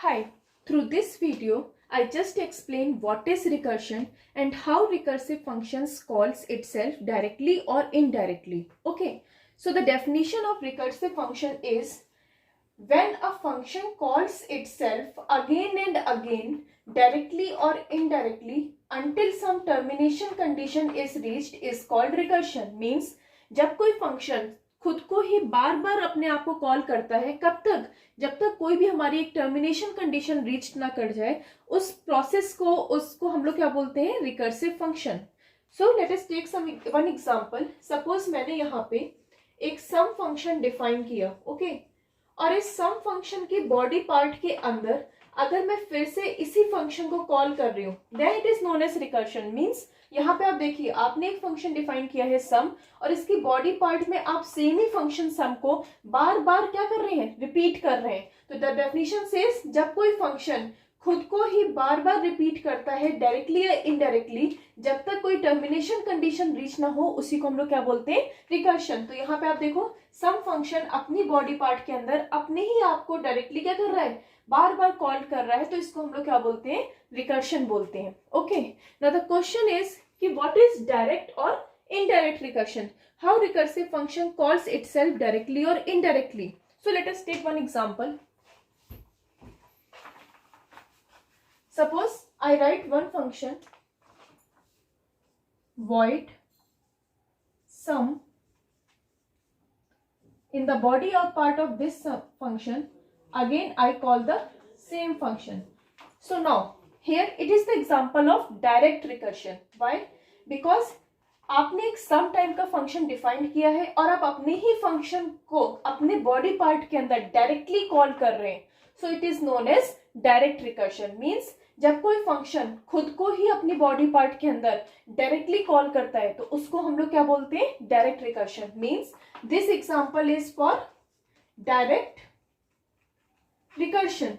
Hi, through this video, I just explained what is recursion and how recursive functions calls itself directly or indirectly. Okay, so the definition of recursive function is when a function calls itself again and again directly or indirectly until some termination condition is reached is called recursion. Means जब कोई function खुद को ही बार बार अपने आप को call करता है, कब तक? जब तक कोई भी हमारी एक टर्मिनेशन कंडीशन रीच ना कर जाए, उस प्रोसेस को उसको हम लोग क्या बोलते हैं? Recursive function. So let us take one example. Suppose मैंने यहाँ पे एक सम फंक्शन डिफाइन किया, ओके और इस सम फंक्शन के बॉडी पार्ट के अंदर अगर मैं फिर से इसी फंक्शन को कॉल कर रही हूँ, then it is known as recursion. Means यहाँ पे आप देखिए, आपने एक फंक्शन डिफाइन किया है सम, और इसकी बॉडी पार्ट में आप सेम ही फंक्शन सम को बार बार क्या कर रहे हैं? रिपीट कर रहे हैं. तो द डेफिनेशन सेज जब कोई फंक्शन खुद को ही बार बार रिपीट करता है डायरेक्टली या इनडायरेक्टली, जब तक कोई टर्मिनेशन कंडीशन रीच ना हो, उसी को हम लोग क्या बोलते हैं? रिकर्शन. तो यहाँ पे आप देखो, सम फंक्शन अपनी बॉडी पार्ट के अंदर अपने ही आपको डायरेक्टली क्या कर रहा है? बार बार कॉल कर रहा है, तो इसको हम लोग क्या बोलते हैं? रिकर्शन बोलते हैं. Okay, now the question is कि व्हाट इज डायरेक्ट और indirect recursion? How recursive function calls itself directly और indirectly? So let us take one example. Suppose I write one function void sum. In the body or part of this function, again I call the same function. So now here it is the example of direct recursion. Why? Because आपने एक some type का function define किया है और आप अपने ही function को अपने बॉडी पार्ट के अंदर डायरेक्टली कॉल कर रहे हैं. So it is known as direct recursion. Means जब कोई फंक्शन खुद को ही अपनी बॉडी पार्ट के अंदर डायरेक्टली कॉल करता है, तो उसको हम लोग क्या बोलते हैं? Direct recursion. Means this example is for direct recursion.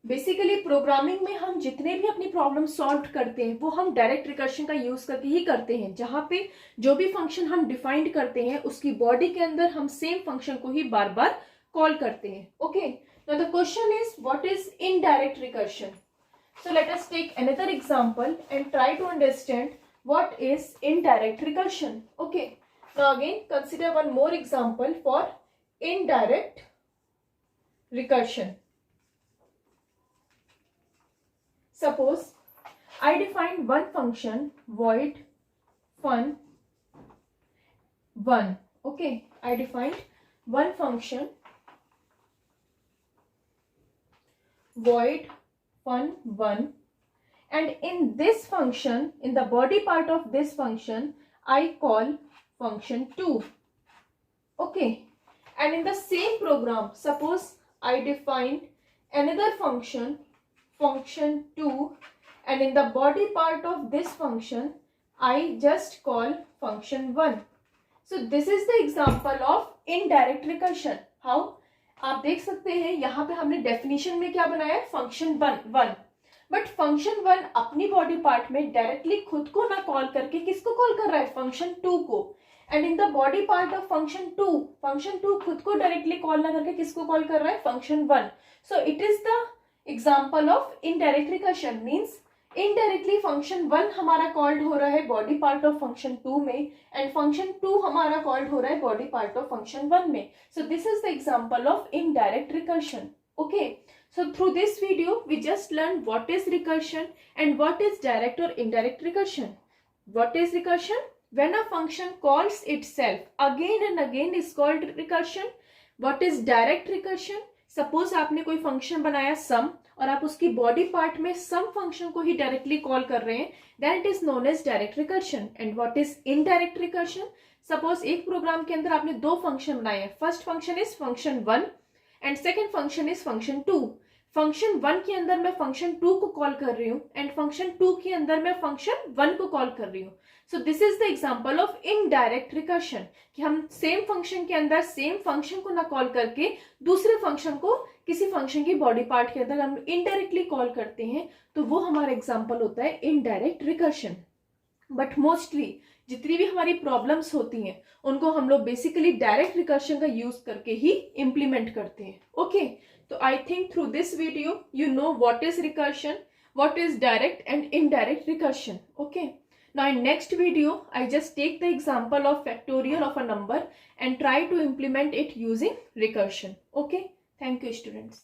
Basically programming में हम जितने भी अपनी प्रॉब्लम सॉल्व करते हैं वो हम डायरेक्ट रिकर्शन का यूज करके ही करते हैं, जहां पे जो भी फंक्शन हम डिफाइंड करते हैं उसकी बॉडी के अंदर हम सेम फंक्शन को ही बार बार कॉल करते हैं. Okay, now the question is what is indirect recursion? So let us take another example and try to understand what is indirect recursion. Okay, now again consider one more example for indirect recursion. Suppose I define one function void fun1. Okay, I defined one function void fun1, and in this function, in the body part of this function, I call function 2. Okay, and in the same program, suppose I defined another function 2, and in the body part of this function I just call function 1. So this is the example of indirect recursion. How? आप देख सकते हैं यहाँ पे हमने definition में क्या बनाया है? फंक्शन 1. बट फंक्शन 1 अपनी बॉडी पार्ट में डायरेक्टली खुद को ना कॉल करके किसको कॉल कर रहा है? फंक्शन 2 को. And in the body part of function 2 खुद को डायरेक्टली कॉल ना करके किसको कॉल कर रहा है? Function 1. So it is the example of indirect recursion. Means indirectly function 1 हमारा कॉल्ड हो रहा है बॉडी पार्ट ऑफ फंक्शन 2 में, एंड फंक्शन 2 हमारा कॉल्ड हो रहा है बॉडी पार्ट ऑफ फंक्शन 1 में. So this is the example of indirect recursion. Okay, so through this video we just learn what is recursion and what is direct और indirect recursion. What is recursion? When a function calls itself again and again is called recursion. What is direct recursion? Suppose आपने कोई function बनाया सम और आप उसकी body part में सम function को ही directly call कर रहे हैं, that it is known as direct recursion. And what is indirect recursion? Suppose एक प्रोग्राम के अंदर आपने दो फंक्शन बनाए हैं. First function is function 1 and second function is function 2. Function 1 के अंदर मैं फंक्शन 2 को कॉल कर रही हूँ एंड फंक्शन 2 के अंदर मैं फंक्शन 1 को कॉल कर रही हूँ. सो this is the example of indirect recursion, कि हम सेम फंक्शन के अंदर सेम फंक्शन को ना कॉल करके दूसरे फंक्शन को किसी फंक्शन की बॉडी पार्ट के अंदर हम इनडायरेक्टली कॉल करते हैं, तो वो हमारा एग्जांपल होता है इनडायरेक्ट रिकर्शन. बट मोस्टली जितनी भी हमारी प्रॉब्लम्स होती हैं उनको हम लोग बेसिकली डायरेक्ट रिकर्शन का यूज करके ही इम्प्लीमेंट करते हैं. ओके, तो I think through this video you know what is recursion, what is direct and indirect recursion. Okay, now in next video I just take the example of factorial of a number and try to implement it using recursion. Okay, thank you students.